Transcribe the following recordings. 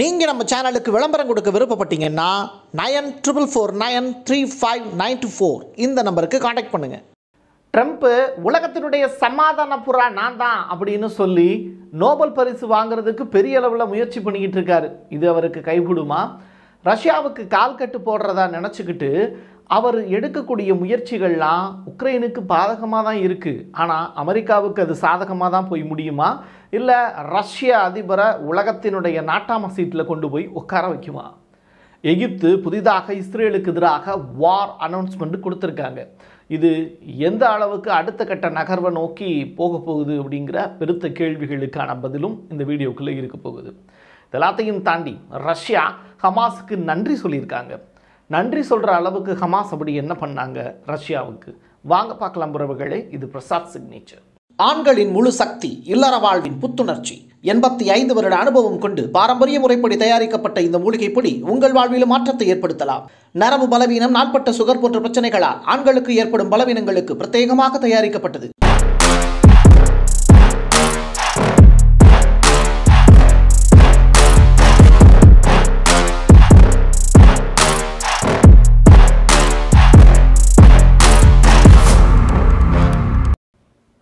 நீங்கள் நம்ம சேனலுக்கு விளம்பரம் கொடுக்க விருப்பப்பட்டீங்கன்னா 94493594 இந்த நம்பருக்கு காண்டாக்ட் பண்ணுங்கள். ட்ரம்ப் உலகத்தினுடைய சமாதான புறா நான் தான் அப்படின்னு சொல்லி நோபல் பரிசு வாங்குறதுக்கு பெரிய அளவில் முயற்சி பண்ணிக்கிட்டு இருக்காரு. இது அவருக்கு கைகூடுமா? ரஷ்யாவுக்கு கால் கட்டு போடுறதா நினச்சிக்கிட்டு அவர் எடுக்கக்கூடிய முயற்சிகள்லாம் உக்ரைனுக்கு பாதகமாக தான் இருக்குது. ஆனால் அமெரிக்காவுக்கு அது சாதகமாக தான் போய் முடியுமா, இல்லை ரஷ்ய அதிபரை உலகத்தினுடைய நாட்டாம சீட்டில் கொண்டு போய் உட்கார வைக்குமா? எகிப்து புதிதாக இஸ்ரேலுக்கு எதிராக வார் அனௌன்ஸ்மெண்ட் கொடுத்துருக்காங்க. இது எந்த அளவுக்கு அடுத்த கட்ட நகர்வை நோக்கி போக போகுது அப்படிங்கிற பெருத்த கேள்விகளுக்கான பதிலும் இந்த வீடியோக்குள்ளே இருக்க போகுது. எல்லாத்தையும் தாண்டி ரஷ்யா ஹமாஸுக்கு நன்றி சொல்லியிருக்காங்க. நன்றி சொல்கிற அளவுக்கு ஹமாஸ் அப்படி என்ன பண்ணாங்க ரஷ்யாவுக்கு? வாங்க பார்க்கலாம் உறவுகளே. இது பிரசாத் சிக்னேச்சர். ஆண்களின் முழு சக்தி, இல்லற வாழ்வின் புத்துணர்ச்சி, 85 வருட அனுபவம் கொண்டு பாரம்பரிய முறைப்படி தயாரிக்கப்பட்ட இந்த மூலிகை பொடி உங்கள் வாழ்வில் மாற்றத்தை ஏற்படுத்தலாம். நரம்பு பலவீனம், நாள்பட்ட சுகர் போன்ற பிரச்சனைகளால் ஆண்களுக்கு ஏற்படும் பலவீனங்களுக்கு பிரத்யேகமாக தயாரிக்கப்பட்டது.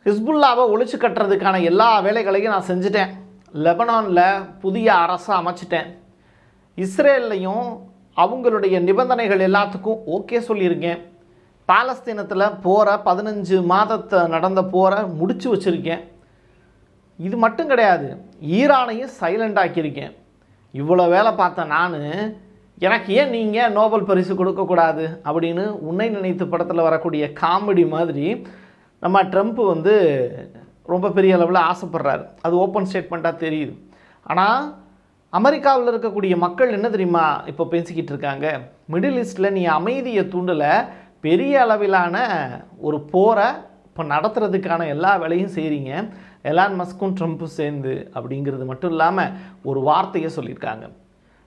ஹிஸ்புல்லாவை ஒழிச்சு கட்டுறதுக்கான எல்லா வேலைகளையும் நான் செஞ்சுட்டேன். லெபனானில் புதிய அரசை அமைச்சிட்டேன். இஸ்ரேல்லையும் அவங்களுடைய நிபந்தனைகள் எல்லாத்துக்கும் ஓகே சொல்லியிருக்கேன். பாலஸ்தீனத்தில் போரை 15 மாதத்தை நடந்த போரை முடிச்சு வச்சுருக்கேன். இது மட்டும் கிடையாது, ஈரானையும் சைலண்ட் ஆக்கியிருக்கேன். இவ்வளோ வேலை பார்த்த நான் எனக்கு ஏன் நீங்கள் நோபல் பரிசு கொடுக்கக்கூடாது அப்படின்னு உன்னை நினைத்து படத்தில் வரக்கூடிய காமெடி மாதிரி நம்ம ட்ரம்ப் ரொம்ப பெரிய அளவில் ஆசைப்படுறாரு. அது ஓப்பன் ஸ்டேட்மெண்ட்டாக தெரியுது. ஆனால் அமெரிக்காவில் இருக்கக்கூடிய மக்கள் என்ன தெரியுமா இப்போ பேசிக்கிட்டு இருக்காங்க? மிடில் ஈஸ்டில் நீ அமைதியை தூண்டலை, பெரிய அளவிலான ஒரு போரை இப்போ நடத்துறதுக்கான எல்லா வேலையும் செய்கிறீங்க, எலான் மஸ்கும் ட்ரம்ப்பும் சேர்ந்து அப்படிங்கிறது மட்டும் இல்லாமல் ஒரு வார்த்தையை சொல்லியிருக்காங்க.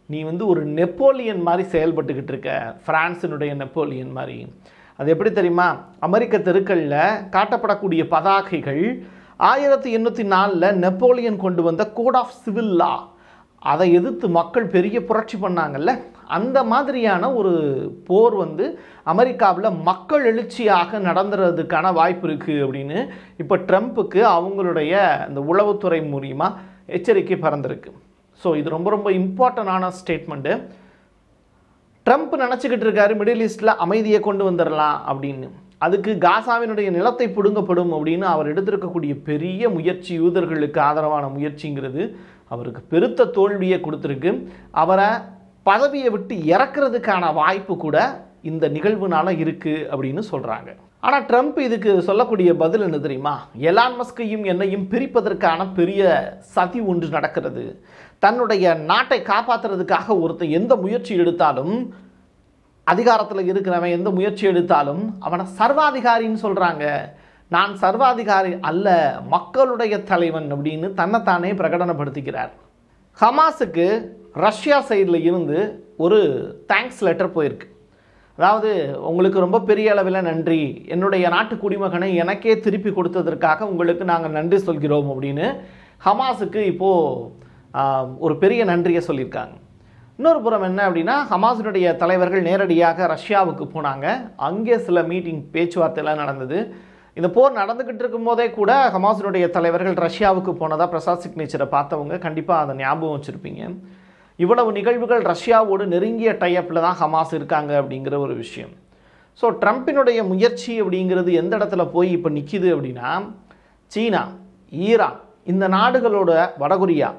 நீ ஒரு நெப்போலியன் மாதிரி செயல்பட்டுக்கிட்டு இருக்க, பிரான்ஸினுடைய நெப்போலியன் மாதிரி. அது எப்படி தெரியுமா? அமெரிக்க தெருக்களில் காட்டப்படக்கூடிய பதாகைகள் 1804 நெப்போலியன் கொண்டு வந்த கோட் ஆஃப் சிவில் லா, அதை எதிர்த்து மக்கள் பெரிய புரட்சி பண்ணாங்கல்ல, அந்த மாதிரியான ஒரு போர் அமெரிக்காவில் மக்கள் எழுச்சியாக நடந்துறதுக்கான வாய்ப்பு இருக்குது அப்படின்னு இப்போ ட்ரம்ப்புக்கு அவங்களுடைய இந்த உளவுத்துறை மூலியமாக எச்சரிக்கை பறந்துருக்கு. ஸோ இது ரொம்ப ரொம்ப இம்பார்ட்டண்டான ஸ்டேட்மெண்ட்டு. ட்ரம்ப் நினச்சிக்கிட்டு இருக்காரு மிடில் ஈஸ்டில் அமைதியை கொண்டு வந்துடலாம் அப்படின்னு. அதுக்கு காசாவினுடைய நிலத்தை பிடுங்கப்படும் அப்படின்னு அவர் எடுத்திருக்கக்கூடிய பெரிய முயற்சி, யூதர்களுக்கு ஆதரவான முயற்சிங்கிறது அவருக்கு பெருத்த தோல்வியை கொடுத்துருக்கு. அவரை பதவியை விட்டு இறக்குறதுக்கான வாய்ப்பு கூட இந்த நிகழ்வுனால இருக்குது அப்படின்னு சொல்கிறாங்க. ஆனால் ட்ரம்ப் இதுக்கு சொல்லக்கூடிய பதில் என்ன தெரியுமா? எலான் மஸ்கையும் என்னையும் பிரிப்பதற்கான பெரிய சதி ஒன்று நடக்கிறது. தன்னுடைய நாட்டை காப்பாற்றுறதுக்காக ஒருத்தன் எந்த முயற்சி எடுத்தாலும், அதிகாரத்தில் இருக்கிறவன் எந்த முயற்சி எடுத்தாலும் அவனை சர்வாதிகாரின்னு சொல்கிறாங்க. நான் சர்வாதிகாரி அல்ல, மக்களுடைய தலைவன் அப்படின்னு தன்னைத்தானே பிரகடனப்படுத்திக்கிறார். ஹமாஸுக்கு ரஷ்யா சைடில் இருந்து ஒரு தேங்க்ஸ் லெட்டர் போயிருக்கு. அதாவது, உங்களுக்கு ரொம்ப பெரிய அளவில் நன்றி, என்னுடைய நாட்டு குடிமகனை எனக்கே திருப்பி கொடுத்ததற்காக உங்களுக்கு நாங்கள் நன்றி சொல்கிறோம் அப்படின்னு ஹமாஸுக்கு இப்போது ஒரு பெரிய நன்றியை சொல்லியிருக்காங்க. இன்னொரு புறம் என்ன அப்படின்னா, ஹமாஸினுடைய தலைவர்கள் நேரடியாக ரஷ்யாவுக்கு போனாங்க. அங்கே சில மீட்டிங், பேச்சுவார்த்தைலாம் நடந்தது. இந்த போர் நடந்துக்கிட்டு இருக்கும்போதே கூட ஹமாஸினுடைய தலைவர்கள் ரஷ்யாவுக்கு போனதாக பிரசாத் சிக்னேச்சரை பார்த்தவங்க கண்டிப்பாக அதை ஞாபகம் வச்சுருப்பீங்க. இவ்வளவு நிகழ்வுகள் ரஷ்யாவோடு நெருங்கிய டைப்பில் தான் ஹமாஸ் இருக்காங்க அப்படிங்கிற ஒரு விஷயம். ஸோ ட்ரம்ப்பினுடைய முயற்சி அப்படிங்கிறது எந்த இடத்துல போய் இப்போ நிற்கிது அப்படின்னா, சீனா, ஈரான், இந்த நாடுகளோட, வடகொரியா,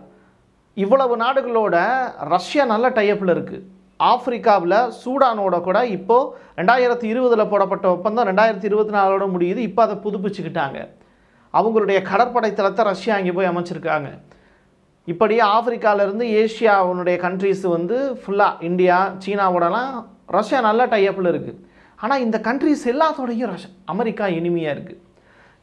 இவ்வளவு நாடுகளோட ரஷ்யா நல்ல டைப்பில் இருக்குது. ஆப்பிரிக்காவில் சூடானோட கூட இப்போது 2020 போடப்பட்ட ஒப்பந்தம் 2024 முடியுது. இப்போ அதை புதுப்பிச்சுக்கிட்டாங்க. அவங்களுடைய கடற்படை தளத்தை ரஷ்யா அங்கே போய் அமைச்சிருக்காங்க. இப்படியே ஆப்பிரிக்காவிலேருந்து ஏஷியாவுடைய கண்ட்ரிஸ் ஃபுல்லாக இந்தியா, சீனாவோடலாம் ரஷ்யா நல்ல டைப்பில் இருக்குது. ஆனால் இந்த கண்ட்ரிஸ் எல்லாத்தோடையும் அமெரிக்கா இனிமையாக இருக்குது.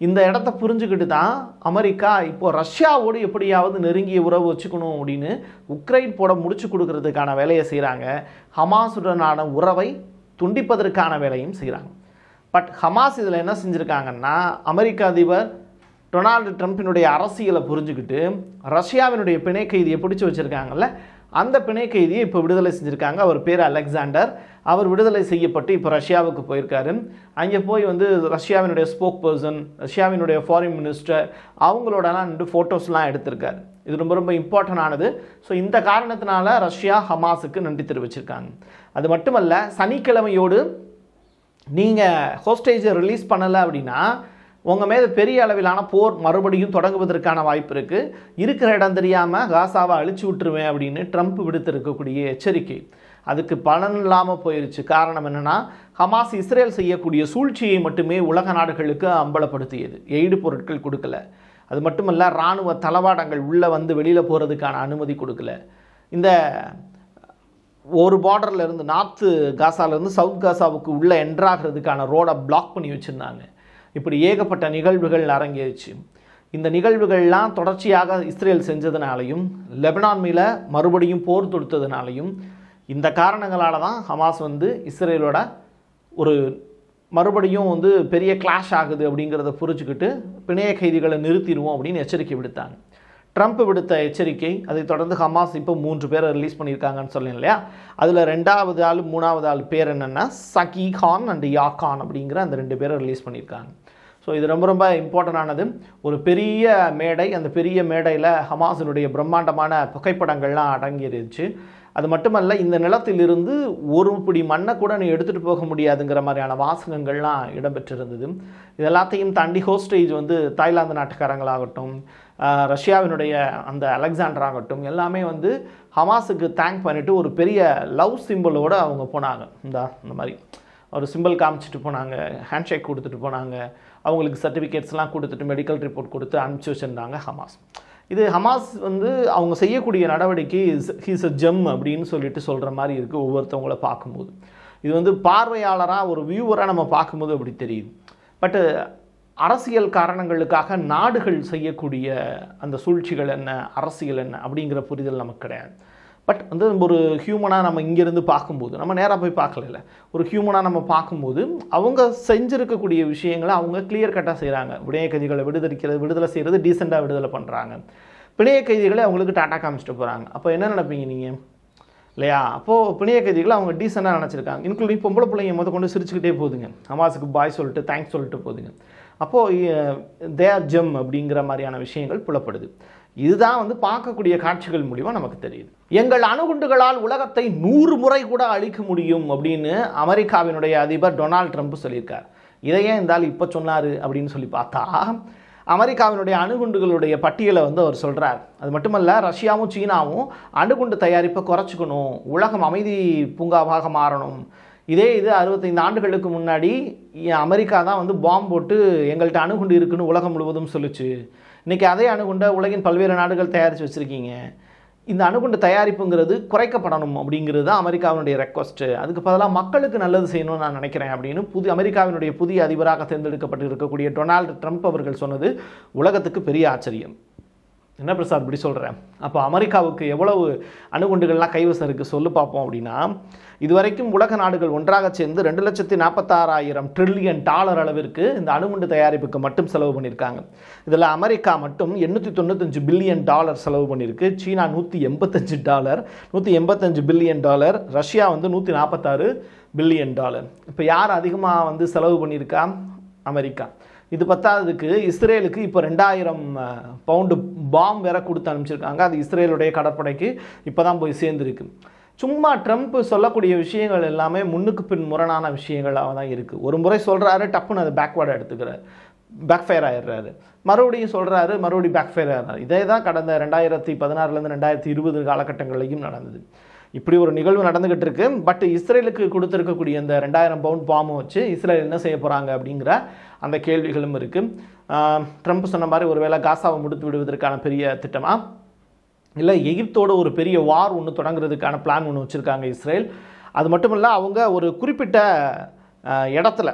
இந்த இடத்த புரிஞ்சுக்கிட்டு தான் அமெரிக்கா இப்போது ரஷ்யாவோடு எப்படியாவது நெருங்கிய உறவு வச்சுக்கணும் அப்படின்னு உக்ரைன் போட முடிச்சு கொடுக்கறதுக்கான வேலையை செய்கிறாங்க. ஹமாஸுடனான உறவை துண்டிப்பதற்கான வேலையும் செய்கிறாங்க. பட் ஹமாஸ் இதில் என்ன செஞ்சுருக்காங்கன்னா, அமெரிக்க அதிபர் டொனால்டு ட்ரம்ப்பினுடைய அரசியலை புரிஞ்சுக்கிட்டு ரஷ்யாவினுடைய பிணை கைதியை பிடிச்சி வச்சுருக்காங்கல்ல, அந்த பிணை கைதியை இப்போ விடுதலை செஞ்சுருக்காங்க. அவர் பேர் அலெக்சாண்டர். அவர் விடுதலை செய்யப்பட்டு இப்போ ரஷ்யாவுக்கு போயிருக்காரு. அங்கே போய் வந்து ரஷ்யாவினுடைய ஸ்போக் பர்சன், ரஷ்யாவினுடைய ஃபாரின் மினிஸ்டர் அவங்களோடலாம் நின்று ஃபோட்டோஸ்லாம் எடுத்திருக்காரு. இது ரொம்ப ரொம்ப இம்பார்ட்டன்ட் ஆனது. ஸோ இந்த காரணத்தினால ரஷ்யா ஹமாஸுக்கு நன்றி தெரிவிச்சிருக்காங்க. அது மட்டுமல்ல, சனிக்கிழமையோடு நீங்கள் ஹோஸ்டேஜை ரிலீஸ் பண்ணலை அப்படின்னா உங்கள் மேலே பெரிய அளவிலான போர் மறுபடியும் தொடங்குவதற்கான வாய்ப்பு இருக்குது. இருக்கிற இடம் தெரியாமல் காசாவை அழிச்சு விட்டுருவேன் அப்படின்னு ட்ரம்ப் விடுத்திருக்கக்கூடிய எச்சரிக்கை அதுக்கு பலன் இல்லாமல் போயிருச்சு. காரணம் என்னென்னா, ஹமாஸ் இஸ்ரேல் செய்யக்கூடிய சூழ்ச்சியை மட்டுமே உலக நாடுகளுக்கு அம்பலப்படுத்தியது. எய்டு பொருட்கள் கொடுக்கல. அது மட்டுமல்ல, இராணுவ தளவாடங்கள் உள்ளே வந்து வெளியில் போகிறதுக்கான அனுமதி கொடுக்கல. இந்த ஒரு பார்டர்லேருந்து நார்த்து காசாலேருந்து சவுத் காசாவுக்கு உள்ளே என்ட்ராகிறதுக்கான ரோடை பிளாக் பண்ணி வச்சுருந்தாங்க. இப்படி ஏகப்பட்ட நிகழ்வுகள் அரங்கேறிச்சு. இந்த நிகழ்வுகள்லாம் தொடர்ச்சியாக இஸ்ரேல் செஞ்சதுனாலையும் லெபனான் மேலே மறுபடியும் போர் தொடுத்ததுனாலையும் இந்த காரணங்களால் தான் ஹமாஸ் வந்து இஸ்ரேலோட ஒரு மறுபடியும் வந்து பெரிய கிளாஷ் ஆகுது அப்படிங்கிறத புரிஞ்சுக்கிட்டு பிணைய கைதிகளை நிறுத்திடுவோம் அப்படின்னு எச்சரிக்கை விடுத்தாங்க. ட்ரம்ப் விடுத்த எச்சரிக்கை, அதை தொடர்ந்து ஹமாஸ் இப்போ 3 பேரை ரிலீஸ் பண்ணியிருக்காங்கன்னு சொன்னேன் இல்லையா. அதில் 2வது ஆள் 3வது ஆள் பேர் என்னென்னா சகி கான் அண்ட் யாகான் அப்படிங்கிற அந்த 2 பேரை ரிலீஸ் பண்ணியிருக்காங்க. ஸோ இது ரொம்ப ரொம்ப இம்பார்ட்டண்டானது. ஒரு பெரிய மேடை, அந்த பெரிய மேடையில் ஹமாஸினுடைய பிரம்மாண்டமான புகைப்படங்கள்லாம் அடங்கிருச்சு. அது மட்டுமல்ல, இந்த நிலத்திலிருந்து ஒரு பிடி மண்ணை கூட நீ எடுத்துகிட்டு போக முடியாதுங்கிற மாதிரியான வாசகங்கள்லாம் இடம்பெற்றிருந்தது. இது எல்லாத்தையும் தாண்டி ஹோஸ்டேஜ் வந்து தாய்லாந்து நாட்டுக்காரங்களாகட்டும், ரஷ்யாவினுடைய அந்த அலெக்சாண்டர் ஆகட்டும், எல்லாமே வந்து ஹமாஸுக்கு தேங்க் பண்ணிவிட்டு ஒரு பெரிய லவ் சிம்பிளோடு அவங்க போனாங்க. இந்த மாதிரி ஒரு சிம்பிள் காமிச்சிட்டு போனாங்க, ஹேண்ட்ஷேக் கொடுத்துட்டு போனாங்க, அவங்களுக்கு சர்டிஃபிகேட்ஸ்லாம் கொடுத்துட்டு மெடிக்கல் ரிப்போர்ட் கொடுத்து அனுப்பிச்சி வச்சுருந்தாங்க ஹமாஸ். இது ஹமாஸ் வந்து அவங்க செய்யக்கூடிய நடவடிக்கை ஹீஸ் அ ஜெம் அப்படின்னு சொல்லிட்டு சொல்கிற மாதிரி இருக்குது ஒவ்வொருத்தவங்கள பார்க்கும்போது. இது வந்து பார்வையாளராக ஒரு வியூவராக நம்ம பார்க்கும்போது அப்படி தெரியுது. பட்டு அரசியல் காரணங்களுக்காக நாடுகள் செய்யக்கூடிய அந்த சூழ்ச்சிகள் என்ன, அரசியல் என்ன அப்படிங்கிற புரிதல் நமக்கு கிடையாது. பட் வந்து ஒரு ஹியூமனாக நம்ம இங்கேருந்து பார்க்கும்போது, நம்ம நேராக போய் பார்க்கல, ஒரு ஹியூமனாக நம்ம பார்க்கும்போது அவங்க செஞ்சுருக்கக்கூடிய விஷயங்களை அவங்க கிளியர் கட்டாக செய்கிறாங்க. பிணைய கைதிகளை விடுதலை செய்கிறது, டீசெண்டாக விடுதலை பண்ணுறாங்க. பிணைய கைதிகளை அவங்களுக்கு டாட்டா காமிச்சிட்டு போகிறாங்க. அப்போ என்ன நினைப்பீங்க நீங்கள் இல்லையா? அப்போது பிணைய கைதிகளை அவங்க டீசெண்டாக நினச்சிருக்காங்க. இன்க்ளூடிங் பொம்பளை பிள்ளைங்க மொதல் கொண்டு சிரிச்சுக்கிட்டே போகுதுங்க, ஹமாஸுக்கு பாய் சொல்லிட்டு தேங்க்ஸ் சொல்லிட்டு போகுதுங்க. அப்போது தே ஆர் ஜெம் அப்படிங்கிற மாதிரியான விஷயங்கள் புலப்படுது. இதுதான் வந்து பார்க்கக்கூடிய காட்சிகள் மூலிமா நமக்கு தெரியுது. எங்கள் அணுகுண்டுகளால் உலகத்தை 100 முறை கூட அழிக்க முடியும் அப்படின்னு அமெரிக்காவினுடைய அதிபர் டொனால்ட் ட்ரம்ப் சொல்லியிருக்கார். இதையே இருந்தால் இப்போ சொன்னார் அப்படின்னு சொல்லி பார்த்தா, அமெரிக்காவினுடைய அணுகுண்டுகளுடைய பட்டியலை வந்து அவர் சொல்கிறார். அது மட்டுமல்ல, ரஷ்யாவும் சீனாவும் அணுகுண்டு தயாரிப்பை குறைச்சிக்கணும், உலகம் அமைதி பூங்காவாக மாறணும். இது 65 ஆண்டுகளுக்கு முன்னாடி அமெரிக்கா தான் வந்து பாம்பு போட்டு எங்கள்கிட்ட அணுகுண்டு இருக்குன்னு உலகம் முழுவதும் சொல்லிச்சு. இன்றைக்கி அதே அணுகுண்டை உலகின் பல்வேறு நாடுகள் தயாரித்து வச்சுருக்கீங்க. இந்த அணுகுண்டு தயாரிப்புங்கிறது குறைக்கப்படணும் அப்படிங்கிறது தான் அமெரிக்காவினுடைய ரெக்வஸ்ட்டு. அதுக்கு பதிலாக மக்களுக்கு நல்லது செய்யணும்னு நான் நினைக்கிறேன் அப்படின்னு அமெரிக்காவினுடைய புதிய அதிபராக தேர்ந்தெடுக்கப்பட்டு இருக்கக்கூடிய டொனால்டு ட்ரம்ப் அவர்கள் சொன்னது உலகத்துக்கு பெரிய ஆச்சரியம். என்ன பிரசாத் இப்படி சொல்கிறேன்? அப்போ அமெரிக்காவுக்கு எவ்வளவு அணுகுண்டுகள்லாம் கைவசம் இருக்குது சொல்லு பார்ப்போம். அப்படின்னா, இதுவரைக்கும் உலக நாடுகள் ஒன்றாக சேர்ந்து $2,46,000 ட்ரில்லியன் அளவிற்கு இந்த அணுகுண்டு தயாரிப்புக்கு மட்டும் செலவு பண்ணியிருக்காங்க. இதில் அமெரிக்கா மட்டும் $895 பில்லியன் செலவு பண்ணியிருக்கு. சீனா $185 பில்லியன், ரஷ்யா வந்து $146 பில்லியன். இப்போ யார் அதிகமாக வந்து செலவு பண்ணியிருக்கா? அமெரிக்கா. இது பத்தாததுக்கு இஸ்ரேலுக்கு இப்போ 2000 பவுண்டு பாம் வேற கொடுத்து அனுப்பிச்சிருக்காங்க. அது இஸ்ரேலுடைய கடற்படைக்கு இப்போ தான் போய் சேர்ந்துருக்கு. சும்மா ட்ரம்ப் சொல்லக்கூடிய விஷயங்கள் எல்லாமே முன்னுக்கு பின் முரணான விஷயங்களாக தான் இருக்குது. ஒரு முறை சொல்கிறாரு, டப்புன்னு அதை பேக்வேர்டாக எடுத்துக்கிறார், பேக்ஃபயர் ஆகிடுறாரு. மறுபடியும் சொல்கிறாரு, மறுபடியும் பேக்ஃபயர் ஆகிறாரு. இதே தான் கடந்த 2016 2020 காலகட்டங்களையும் நடந்தது. இப்படி ஒரு நிகழ்வு நடந்துகிட்டு இருக்கு. பட் இஸ்ரேலுக்கு கொடுத்துருக்கக்கூடிய அந்த 2000 பவுண்ட் பாம்பை வச்சு இஸ்ரேல் என்ன செய்ய போகிறாங்க அப்படிங்கிற அந்த கேள்விகளும் இருக்குது. ட்ரம்ப் சொன்ன மாதிரி ஒருவேளை காசாவை முடித்து விடுவதற்கான பெரிய திட்டமா, இல்லை எகிப்தோட ஒரு பெரிய வார் ஒன்று தொடங்குறதுக்கான பிளான் ஒன்று வச்சுருக்காங்க இஸ்ரேல். அது மட்டும் இல்லை, அவங்க ஒரு குறிப்பிட்ட இடத்துல,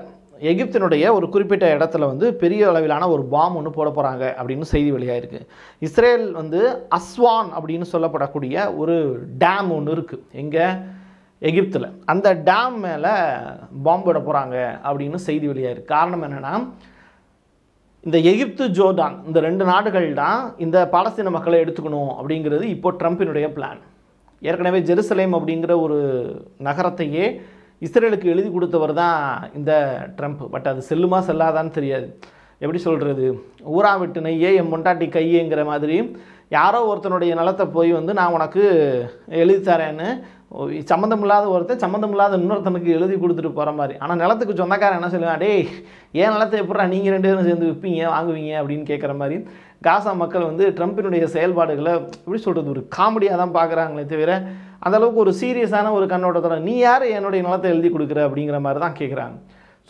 எகிப்தினுடைய ஒரு குறிப்பிட்ட இடத்துல வந்து பெரிய அளவிலான ஒரு பாம் ஒன்று போட போகிறாங்க அப்படின்னு செய்தி வெளியாயிருக்கு. இஸ்ரேல் வந்து அஸ்வான் அப்படின்னு சொல்லப்படக்கூடிய ஒரு டேம் ஒன்று இருக்குது எங்கே, எகிப்தில். அந்த டேம் மேலே பாம்பு போட போகிறாங்க அப்படின்னு செய்தி வெளியாயிருக்கு. காரணம் என்னென்னா, இந்த எகிப்து, ஜோர்டான் இந்த 2 நாடுகள் தான் இந்த பாலஸ்தீன மக்களை எடுத்துக்கணும் அப்படிங்கிறது இப்போ ட்ரம்பினுடைய பிளான். ஏற்கனவே ஜெருசலேம் அப்படிங்கிற ஒரு நகரத்தையே இஸ்ரேலுக்கு எழுதி கொடுத்தவர் தான் இந்த ட்ரம்ப். பட் அது செல்லுமா செல்லாதான்னு தெரியாது. எப்படி சொல்கிறது, ஊரா விட்டு நெய்யே என் பொண்டாட்டி கையேங்கிற மாதிரி யாரோ ஒருத்தனுடைய நிலத்தை போய் வந்து நான் உனக்கு எழுதி தரேன்னு சம்மந்தமில்லாத ஒருத்தர் சம்மந்தமில்லாத இன்னொருத்தனுக்கு எழுதி கொடுத்துட்டு போகிற மாதிரி. ஆனால் நிலத்துக்கு சொந்தக்காரன் என்ன சொல்லுவான், டேய் ஏன் நிலத்தை எப்படா நீங்கள் 2 பேரும் சேர்ந்து விற்பீங்க வாங்குவீங்க அப்படின்னு கேட்குற மாதிரி காசா மக்கள் வந்து ட்ரம்பினுடைய செயல்பாடுகளை எப்படி சொல்கிறது ஒரு காமெடியாக தான் பார்க்குறாங்களே தவிர அந்தளவுக்கு ஒரு சீரியஸான ஒரு கண்ணோட்டத்தில் நீ யார் என்னுடைய நிலத்தை எழுதி கொடுக்குற அப்படிங்கிற மாதிரி தான் கேட்குறாங்க.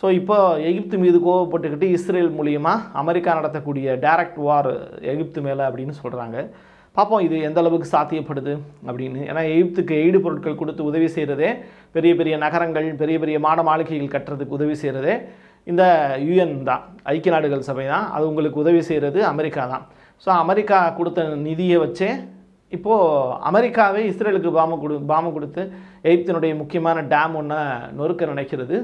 ஸோ இப்போ எகிப்து மீது கோவப்பட்டுக்கிட்டு இஸ்ரேல் மூலியமாக அமெரிக்கா நடத்தக்கூடிய டைரக்ட் வார் எகிப்து மேலே அப்படின்னு சொல்கிறாங்க. பார்ப்போம் இது எந்த அளவுக்கு சாத்தியப்படுது அப்படின்னு. ஏன்னா எகிப்துக்கு எய்டு பொருட்கள் கொடுத்து உதவி செய்கிறதே, பெரிய பெரிய நகரங்கள் பெரிய பெரிய மாட மாளிகைகள் கட்டுறதுக்கு உதவி செய்கிறதே இந்த யுஎன் தான், ஐக்கிய நாடுகள் சபை தான். அது உங்களுக்கு உதவி செய்கிறது அமெரிக்கா தான். ஸோ அமெரிக்கா கொடுத்த நிதியை வச்சே இப்போது அமெரிக்காவே இஸ்ரேலுக்கு பாம்பு கொடுத்து எகிப்தினுடைய முக்கியமான டேம் ஒன்றை நொறுக்க நினைக்கிறது.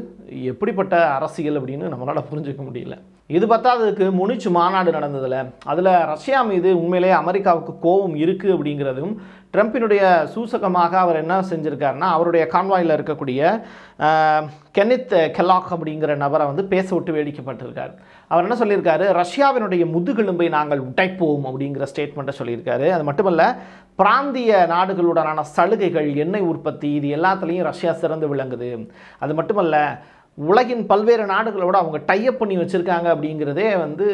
எப்படிப்பட்ட அரசியல் அப்படின்னு நம்மளால் புரிஞ்சிக்க முடியல. இது பத்தாததுக்கு முனிச்சு மாநாடு நடந்ததில் அதில் ரஷ்யா மீது உண்மையிலே அமெரிக்காவுக்கு கோபம் இருக்குது அப்படிங்கிறதும் ட்ரம்பினுடைய சூசகமாக அவர் என்ன செஞ்சுருக்காருன்னா அவருடைய கான்வாயில் இருக்கக்கூடிய கெனித் கெல்லாக் அப்படிங்கிற நபரை வந்து பேச விட்டு வேடிக்கைப்பட்டிருக்கார். அவர் என்ன சொல்லியிருக்காரு, ரஷ்யாவினுடைய முதுகெலும்பை நாங்கள் உடைப்போம் அப்படிங்கிற ஸ்டேட்மெண்ட்டை சொல்லியிருக்காரு. அது மட்டுமல்ல, பிராந்திய நாடுகளுடனான சலுகைகள், எண்ணெய் உற்பத்தி, இது எல்லாத்துலேயும் ரஷ்யா சிறந்து விளங்குது. அது மட்டுமல்ல, உலகின் பல்வேறு நாடுகளோடு அவங்க டைப் பண்ணி வச்சுருக்காங்க அப்படிங்கிறதே வந்து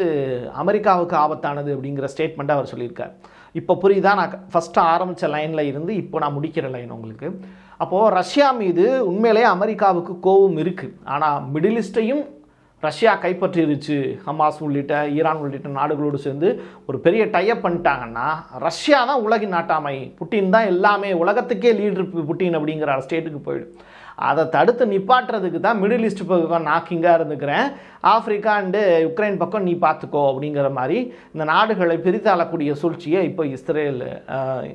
அமெரிக்காவுக்கு ஆபத்தானது அப்படிங்கிற ஸ்டேட்மெண்ட்டை அவர் சொல்லியிருக்கார். இப்போ புரியுதா, நான் ஃபஸ்ட்டு ஆரம்பித்த லைனில் இருந்து இப்போ நான் முடிக்கிற லைன் உங்களுக்கு. அப்போது ரஷ்யா மீது உண்மையிலே அமெரிக்காவுக்கு கோபம் இருக்குது. ஆனால் மிடில் ஈஸ்ட்டையும் ரஷ்யா கைப்பற்றிருச்சு. ஹமாஸ் உள்ளிட்ட ஈரான் உள்ளிட்ட நாடுகளோடு சேர்ந்து ஒரு பெரிய டைப் பண்ணிட்டாங்கன்னா ரஷ்யா தான் உலகின் நாட்டாமை, புட்டின் தான் எல்லாமே, உலகத்துக்கே லீடர் புட்டின் அப்படிங்கிற ஸ்டேட்டுக்கு போயிடும். அதை தடுத்து நிப்பாட்டுறதுக்கு தான் மிடில் ஈஸ்ட் பக்கம் நாக்கிங்காக இருந்துக்கிறேன், ஆப்பிரிக்கா அண்டு யுக்ரைன் பக்கம் நீ பார்த்துக்கோ அப்படிங்கிற மாதிரி இந்த நாடுகளை பிரித்தாளக்கூடிய சூழ்ச்சியை இப்போ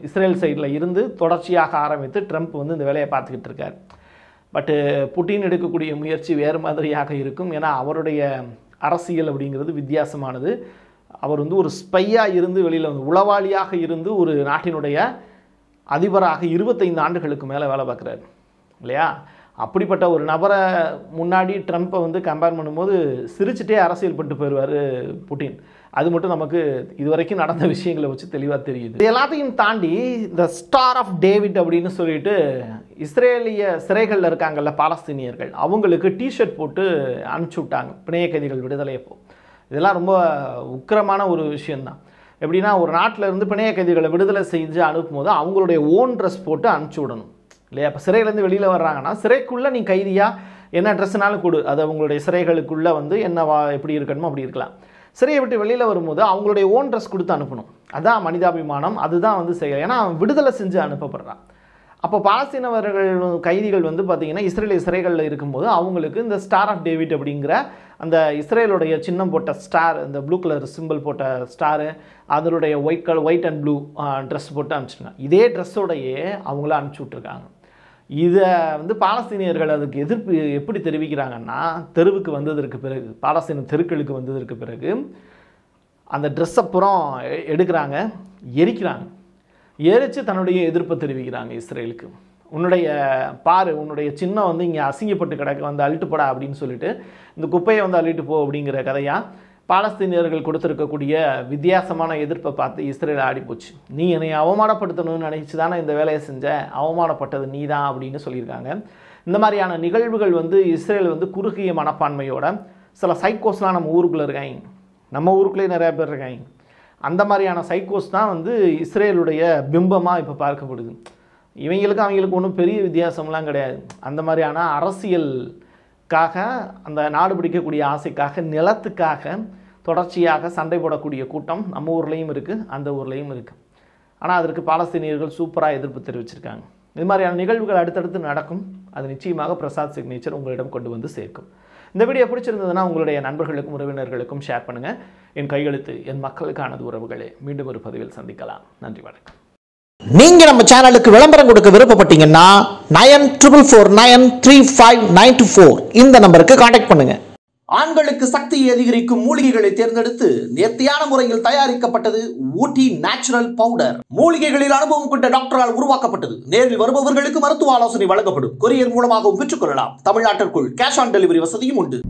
இஸ்ரேல் சைடில் இருந்து தொடர்ச்சியாக ஆரம்பித்து ட்ரம்ப் வந்து இந்த வேலையை பார்த்துக்கிட்டு இருக்கார். பட்டு புட்டின் எடுக்கக்கூடிய முயற்சி வேறு மாதிரியாக இருக்கும். ஏன்னா அவருடைய அரசியல் அப்படிங்கிறது வித்தியாசமானது. அவர் வந்து ஒரு ஸ்பையாக இருந்து வெளியில் வந்து உளவாளியாக இருந்து ஒரு நாட்டினுடைய அதிபராக 25 ஆண்டுகளுக்கு மேலே வேலை பார்க்குறாரு இல்லையா. அப்படிப்பட்ட ஒரு நபரை முன்னாடி ட்ரம்ப்பை வந்து கம்பேர் பண்ணும்போது சிரிச்சுட்டே அரசியல் பண்ணிட்டு போயிடுவார் புட்டின். அது மட்டும் நமக்கு இதுவரைக்கும் நடந்த விஷயங்களை வச்சு தெளிவாக தெரியுது. இது எல்லாத்தையும் தாண்டி இந்த ஸ்டார் ஆஃப் டேவிட் அப்படின்னு சொல்லிட்டு இஸ்ரேலிய சிறைகளில் இருக்காங்கல்ல பாலஸ்தீனியர்கள், அவங்களுக்கு டிஷர்ட் போட்டு அனுப்பிச்சி விட்டாங்க பிணைய கைதிகள் விடுதலையப்போ. இதெல்லாம் ரொம்ப உக்கிரமான ஒரு விஷயந்தான். எப்படின்னா, ஒரு நாட்டில் இருந்து பிணைய கைதிகளை விடுதலை செஞ்சு அனுப்பும்போது அவங்களுடைய ஓன் ட்ரெஸ் போட்டு அனுப்பிச்சி விடணும் இல்லையா. இப்போ சிறையிலேருந்து வெளியில் வர்றாங்கன்னா சிறைக்குள்ளே நீ கைதியாக என்ன ட்ரெஸ்ஸுனாலும் கொடு, அது அவங்களுடைய சிறைகளுக்குள்ளே வந்து என்னவா எப்படி இருக்கணுமோ அப்படி இருக்கலாம். சிறையை விட்டு வெளியில் வரும்போது அவங்களுடைய ஓன் ட்ரெஸ் கொடுத்து அனுப்பணும். அதுதான் மனிதாபிமானம், அதுதான் வந்து செயல். ஏன்னா அவன் விடுதலை செஞ்சு அனுப்பப்படுறான். அப்போ பாலஸ்தீனவர்கள் கைதிகள் வந்து பார்த்திங்கன்னா இஸ்ரேலிய சிறைகளில் இருக்கும்போது அவங்களுக்கு இந்த ஸ்டார் ஆஃப் டேவிட் அப்படிங்கிற அந்த இஸ்ரேலுடைய சின்னம் போட்ட ஸ்டார், இந்த ப்ளூ கலர் சிம்பிள் போட்ட ஸ்டாரு, அதனுடைய ஒயிட் அண்ட் ப்ளூ ட்ரெஸ் போட்டு அனுப்பிச்சிருக்காங்க. இதே ட்ரெஸ்ஸோடையே அவங்கள அனுப்பிச்சி விட்ருக்காங்க. இதை வந்து பாலஸ்தீனியர்கள் அதுக்கு எதிர்ப்பு எப்படி தெரிவிக்கிறாங்கன்னா, தெருவுக்கு வந்ததற்கு பிறகு, பாலஸ்தீன தெருக்களுக்கு வந்ததற்கு பிறகு அந்த ட்ரெஸ்ஸை புறம் எடுக்கிறாங்க, எரிக்கிறாங்க. எரித்து தன்னுடைய எதிர்ப்பை தெரிவிக்கிறாங்க இஸ்ரேலுக்கு. உன்னுடைய சின்னம் வந்து இங்கே அசிங்கப்பட்டு கிடக்க வந்து அள்ளிட்டுப்படா அப்படின்னு சொல்லிட்டு இந்த குப்பையை வந்து அள்ளிட்டு போ அப்படிங்கிற கதையாக பாலஸ்தீனியர்கள் கொடுத்துருக்கக்கூடிய வித்தியாசமான எதிர்ப்பை பார்த்து இஸ்ரேல் ஆடிப்போச்சு. நீ என்னை அவமானப்படுத்தணும்னு நினச்சி தானே இந்த வேலையை செஞ்ச, அவமானப்பட்டது நீ தான் அப்படின்னு சொல்லியிருக்காங்க. இந்த மாதிரியான நிகழ்வுகள் வந்து இஸ்ரேல் வந்து குறுகிய மனப்பான்மையோட சில சைக்கோஸ்லாம் நம்ம ஊருக்குள்ளே இருக்காங்க, நம்ம ஊருக்குள்ளேயே நிறையா பேர் இருக்காங்க. அந்த மாதிரியான சைக்கோஸ் தான் வந்து இஸ்ரேலுடைய பிம்பமாக இப்போ பார்க்கப்படுது. அவங்களுக்கு ஒன்றும் பெரிய வித்தியாசம்லாம் கிடையாது. அந்த மாதிரியான அரசியலுக்காக, அந்த நாடு பிடிக்கக்கூடிய ஆசைக்காக, நிலத்துக்காக தொடர்ச்சியாக சண்டை போடக்கூடிய கூட்டம் நம்ம ஊர்லேயும் இருக்குது, அந்த ஊர்லேயும் இருக்குது. ஆனால் அதற்கு பாலஸ்தீனியர்கள் சூப்பராக எதிர்ப்பு தெரிவிச்சிருக்காங்க. இது மாதிரியான நிகழ்வுகள் அடுத்தடுத்து நடக்கும். அது நிச்சயமாக பிரசாத் சிக்னேச்சர் உங்களிடம் கொண்டு வந்து சேர்க்கும். இந்த வீடியோ பிடிச்சிருந்ததுன்னா உங்களுடைய நண்பர்களுக்கும் உறவினர்களுக்கும் ஷேர் பண்ணுங்கள். என் கையெழுத்து என் மக்களுக்கானது உறவுகளே. மீண்டும் ஒரு பதிவில் சந்திக்கலாம். நன்றி, வணக்கம். நீங்க நம்ம சேனலுக்கு விளம்பரம் கொடுக்க விருப்பப்பட்டீங்கன்னா 94493594 இந்த நம்பருக்கு கான்டாக்ட் பண்ணுங்க. ஆண்களுக்கு சக்தியை அதிகரிக்கும் மூலிகைகளை தேர்ந்தெடுத்து நேர்த்தியான முறையில் தயாரிக்கப்பட்டது ஊட்டி நேச்சுரல் பவுடர். மூலிகைகளில் அனுபவம் கொண்ட டாக்டரால் உருவாக்கப்பட்டது. நேரில் வருபவர்களுக்கு மருத்துவ ஆலோசனை வழங்கப்படும். கொரியர் மூலமாகவும் பெற்றுக்கொள்ளலாம். தமிழ்நாட்டிற்குள் கேஷ் ஆன் டெலிவரி வசதியும் உண்டு.